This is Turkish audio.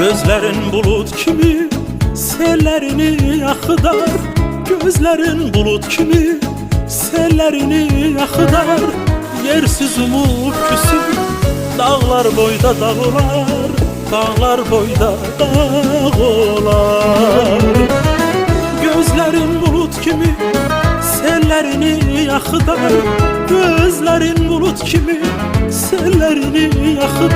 Gözlerin bulut kimi sellerini yakıdar, gözlerin bulut kimi sellerini yakıdar. Yersiz umut küsür dağlar boyda dağlar, dağlar boyda dağlar. Gözlerin bulut kimi sellerini yakıdar, gözlerin bulut kimi sellerini yakıdar.